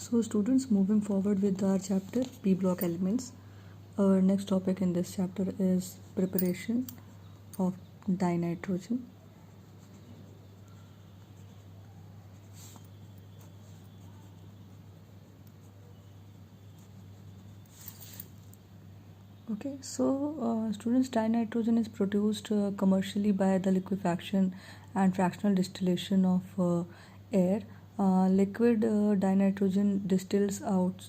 So students, moving forward with our chapter P block elements, our next topic in this chapter is preparation of dinitrogen. Okay, so students, dinitrogen is produced commercially by the liquefaction and fractional distillation of air. Liquid dinitrogen distills out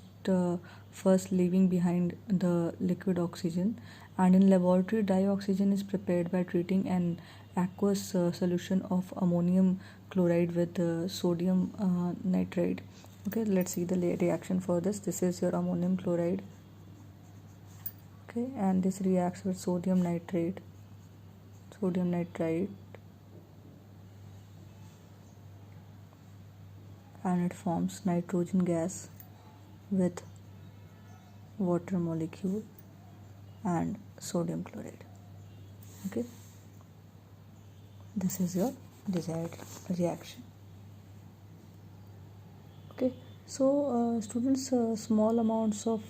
first, leaving behind the liquid oxygen, and in laboratory dioxygen is prepared by treating an aqueous solution of ammonium chloride with sodium nitrate. Okay, let's see the reaction for this. This is your ammonium chloride. Okay, and this reacts with sodium nitrate, and it forms nitrogen gas with water molecule and sodium chloride. Okay, this is your desired reaction. Okay, so students, small amounts of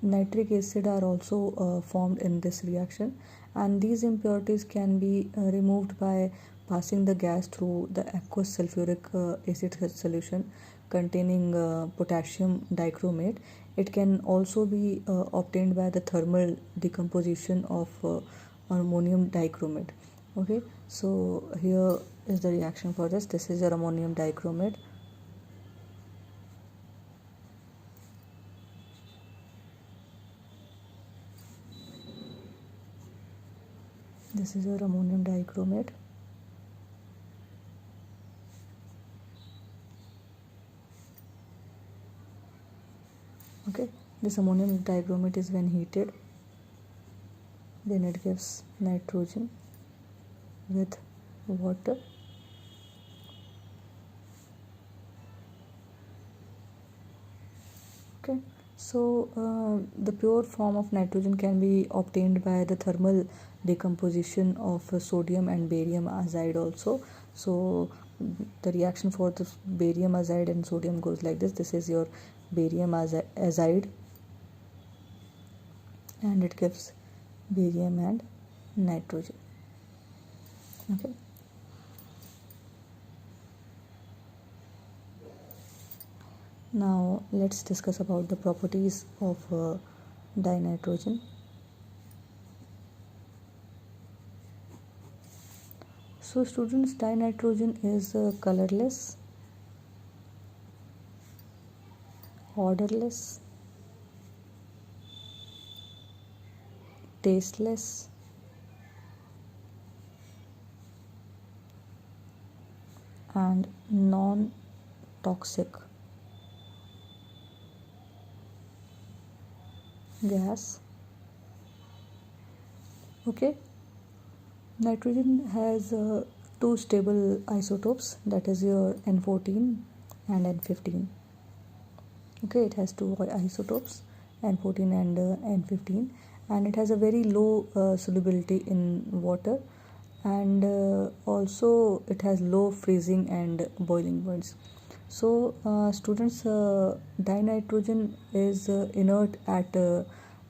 nitric acid are also formed in this reaction, and these impurities can be removed by passing the gas through the aqueous sulfuric acid solution containing potassium dichromate. It can also be obtained by the thermal decomposition of ammonium dichromate. Okay, so here is the reaction for this. This is your ammonium dichromate. This is your ammonium dichromate. Okay, this ammonium dichromate is when heated, then it gives nitrogen with water. Okay, so the pure form of nitrogen can be obtained by the thermal decomposition of sodium and barium azide also. So the reaction for the barium azide and sodium goes like this. This is your barium azide, and it gives barium and nitrogen. Okay, now let's discuss about the properties of dinitrogen. So students, dinitrogen is colorless, odorless, tasteless, and non-toxic gas. Okay, nitrogen has two stable isotopes, that is your N14 and N15. Okay, it has two isotopes, N14 and N15, and it has a very low solubility in water, and also it has low freezing and boiling points. So students, dinitrogen is inert at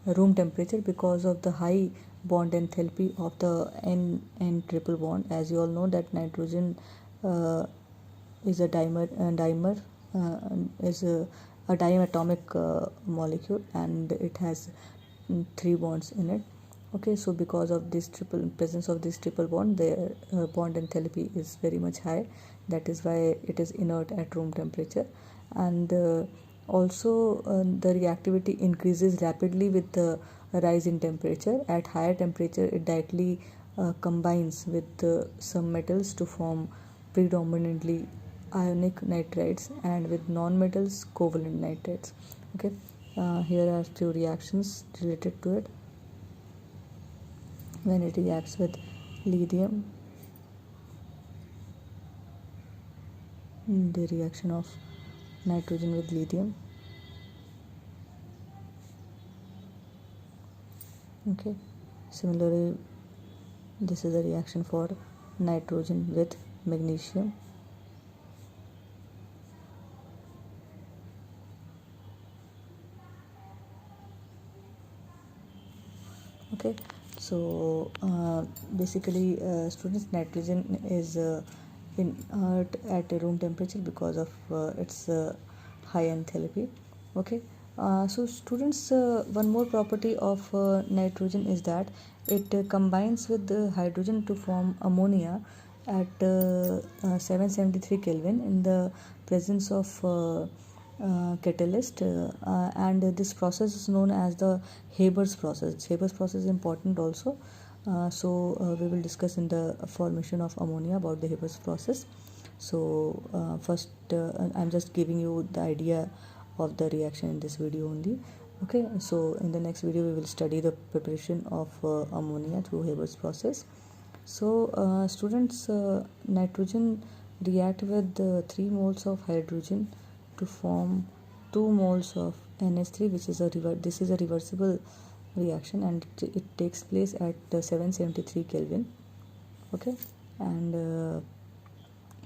room temperature because of the high bond enthalpy of the N triple bond. As you all know that nitrogen is a dimer is a diatomic molecule, and it has 3 bonds in it. Okay, so because of this presence of this triple bond, the bond enthalpy is very much high. That is why it is inert at room temperature, and also the reactivity increases rapidly with the rise in temperature. At higher temperature, it directly combines with some metals to form predominantly ionic nitrides, and with non-metals covalent nitrates. Okay, here are few reactions related to it. When it reacts with lithium, the reaction of nitrogen with lithium. Okay, similarly, this is a reaction for nitrogen with magnesium. Okay, so basically students, nitrogen is inert at a room temperature because of its high enthalpy. Okay, so students, one more property of nitrogen is that it combines with the hydrogen to form ammonia at 773 Kelvin in the presence of catalyst, and this process is known as the Haber's process. Haber's process is important also. We will discuss in the formation of ammonia about the Haber's process. So first I'm just giving you the idea of the reaction in this video only. Okay, so in the next video we will study the preparation of ammonia through Haber's process. So students, nitrogen react with 3 moles of hydrogen to form 2 moles of NH3, which is this is a reversible reaction, and it takes place at 773 Kelvin. Okay, and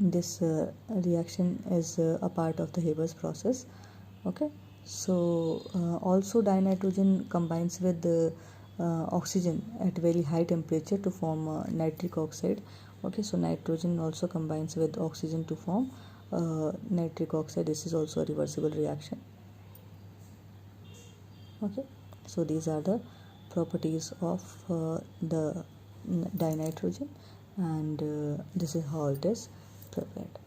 this reaction is a part of the Haber's process. Okay, so also dinitrogen combines with the oxygen at very high temperature to form nitric oxide. Okay, so nitrogen also combines with oxygen to form nitric oxide. This is also a reversible reaction. Okay, so these are the properties of the dinitrogen, and this is how it is prepared.